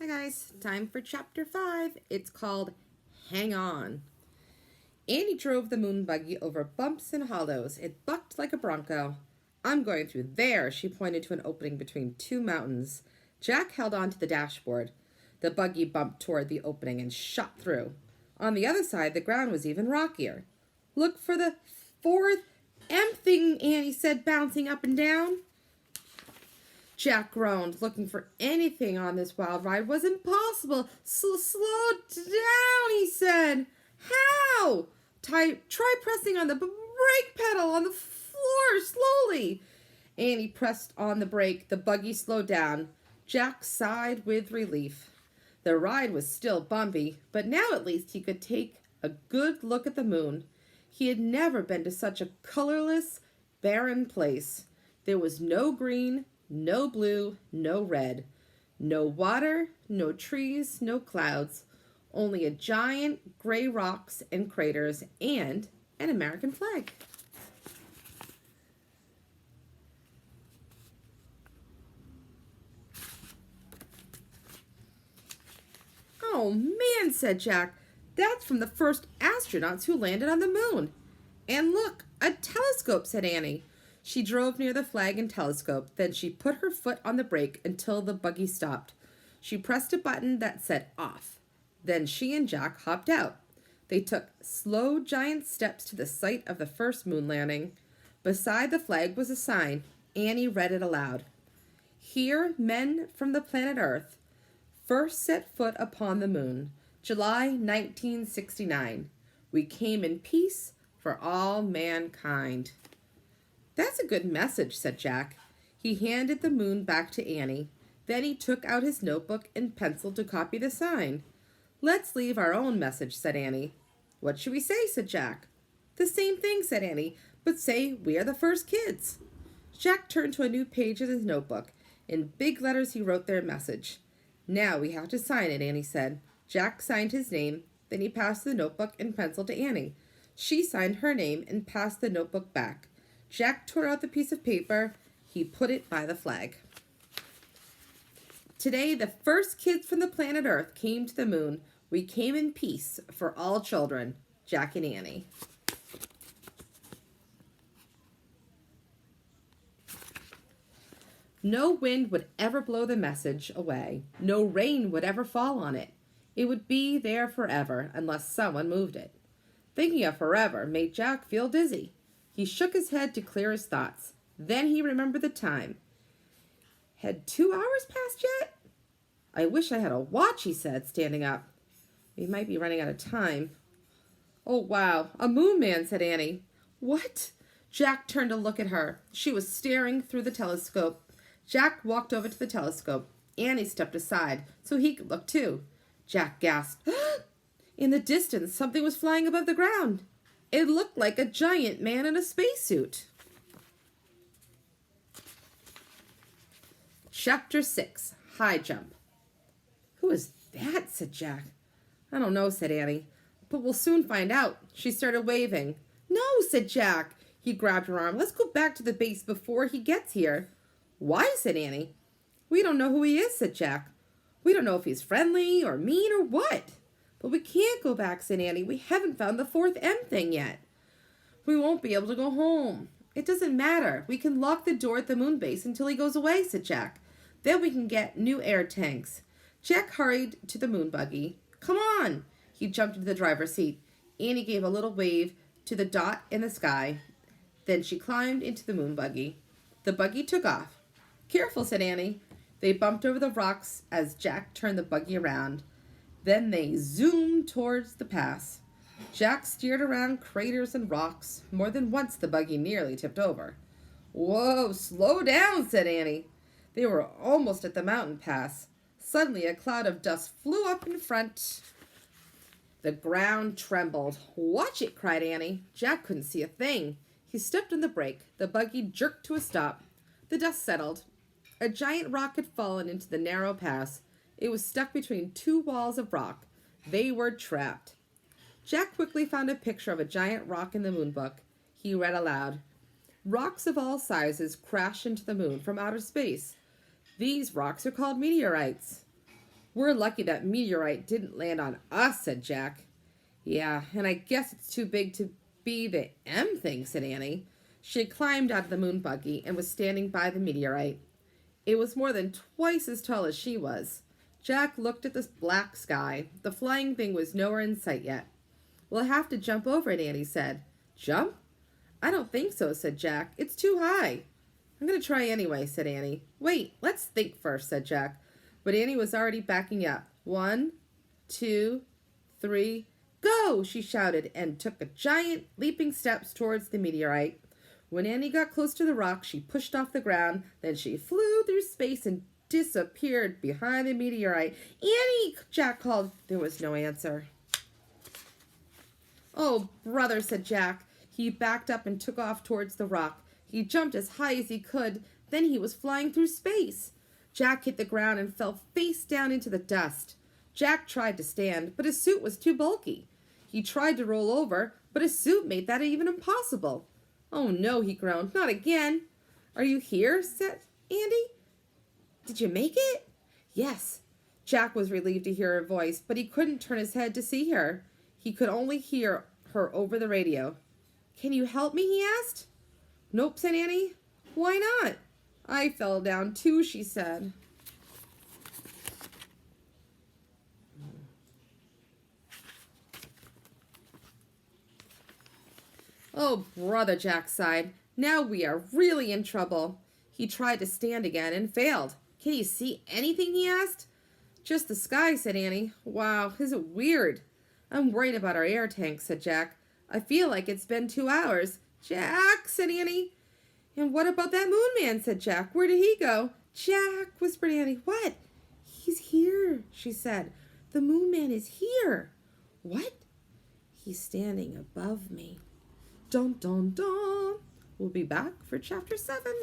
Hi guys, time for chapter 5. It's called Hang On. Annie drove the moon buggy over bumps and hollows. It bucked like a bronco. I'm going through there, she pointed to an opening between two mountains. Jack held on to the dashboard. The buggy bumped toward the opening and shot through. On the other side, the ground was even rockier. Look for the fourth M thing, Annie said, bouncing up and down. Jack groaned. Looking for anything on this wild ride was impossible. Slow down, he said. How? Try pressing on the brake pedal on the floor slowly. Annie pressed on the brake. The buggy slowed down. Jack sighed with relief. The ride was still bumpy, but now at least he could take a good look at the moon. He had never been to such a colorless, barren place. There was no green, no blue, no red. No water, no trees, no clouds. Only a giant gray rocks and craters and an American flag. Oh man, said Jack. That's from the first astronauts who landed on the moon. And look, a telescope, said Annie. She drove near the flag and telescope. Then she put her foot on the brake until the buggy stopped. She pressed a button that said off. Then she and Jack hopped out. They took slow, giant steps to the site of the first moon landing. Beside the flag was a sign. Annie read it aloud. Here, men from the planet Earth first set foot upon the moon, July 1969. We came in peace for all mankind. That's a good message, said Jack. He handed the moon back to Annie. Then he took out his notebook and pencil to copy the sign. Let's leave our own message, said Annie. What should we say, said Jack. The same thing, said Annie, but say we are the first kids. Jack turned to a new page of his notebook. In big letters he wrote their message. Now we have to sign it, Annie said. Jack signed his name. Then he passed the notebook and pencil to Annie. She signed her name and passed the notebook back. Jack tore out the piece of paper. He put it by the flag. Today, the first kids from the planet Earth came to the moon. We came in peace for all children. Jack and Annie. No wind would ever blow the message away. No rain would ever fall on it. It would be there forever unless someone moved it. Thinking of forever made Jack feel dizzy. He shook his head to clear his thoughts. Then he remembered the time. Had 2 hours passed yet? I wish I had a watch, he said, standing up. We might be running out of time. Oh, wow, a moon man, said Annie. What? Jack turned to look at her. She was staring through the telescope. Jack walked over to the telescope. Annie stepped aside so he could look too. Jack gasped. In the distance, something was flying above the ground. It looked like a giant man in a spacesuit. Chapter 6, High Jump. Who is that? Said Jack. I don't know, said Annie. But we'll soon find out. She started waving. No, said Jack. He grabbed her arm. Let's go back to the base before he gets here. Why? Said Annie. We don't know who he is, said Jack. We don't know if he's friendly or mean or what. But we can't go back, said Annie. We haven't found the fourth M thing yet. We won't be able to go home. It doesn't matter. We can lock the door at the moon base until he goes away, said Jack. Then we can get new air tanks. Jack hurried to the moon buggy. Come on! He jumped into the driver's seat. Annie gave a little wave to the dot in the sky. Then she climbed into the moon buggy. The buggy took off. Careful, said Annie. They bumped over the rocks as Jack turned the buggy around. Then they zoomed towards the pass. Jack steered around craters and rocks. More than once the buggy nearly tipped over. Whoa, slow down, said Annie. They were almost at the mountain pass. Suddenly a cloud of dust flew up in front. The ground trembled. Watch it, cried Annie. Jack couldn't see a thing. He stepped on the brake. The buggy jerked to a stop. The dust settled. A giant rock had fallen into the narrow pass. It was stuck between two walls of rock. They were trapped. Jack quickly found a picture of a giant rock in the moon book. He read aloud. Rocks of all sizes crash into the moon from outer space. These rocks are called meteorites. We're lucky that meteorite didn't land on us, said Jack. Yeah, and I guess it's too big to be the M thing, said Annie. She had climbed out of the moon buggy and was standing by the meteorite. It was more than twice as tall as she was. Jack looked at the black sky. The flying thing was nowhere in sight yet. We'll have to jump over it, Annie said. Jump? I don't think so, said Jack. It's too high. I'm going to try anyway, said Annie. Wait, let's think first, said Jack. But Annie was already backing up. 1, 2, 3, go, she shouted, and took a giant leaping steps towards the meteorite. When Annie got close to the rock, she pushed off the ground. Then she flew through space and disappeared behind the meteorite. Annie, Jack called. There was no answer. Oh, brother, said Jack. He backed up and took off towards the rock. He jumped as high as he could. Then he was flying through space. Jack hit the ground and fell face down into the dust. Jack tried to stand, but his suit was too bulky. He tried to roll over, but his suit made that even impossible. Oh no, he groaned. Not again. Are you here? Said Andy. Did you make it? Yes. Jack was relieved to hear her voice, but he couldn't turn his head to see her. He could only hear her over the radio. Can you help me? He asked. Nope, said Annie. Why not? I fell down too, she said. Oh, brother, Jack sighed. Now we are really in trouble. He tried to stand again and failed. Can you see anything? He asked. Just the sky, said Annie. Wow, is it weird? I'm worried about our air tank, said Jack. I feel like it's been 2 hours. Jack, said Annie. And what about that moon man, said Jack. Where did he go? Jack, whispered Annie. What? He's here, she said. The moon man is here. What? He's standing above me. Dun, dun, dun. We'll be back for chapter 7.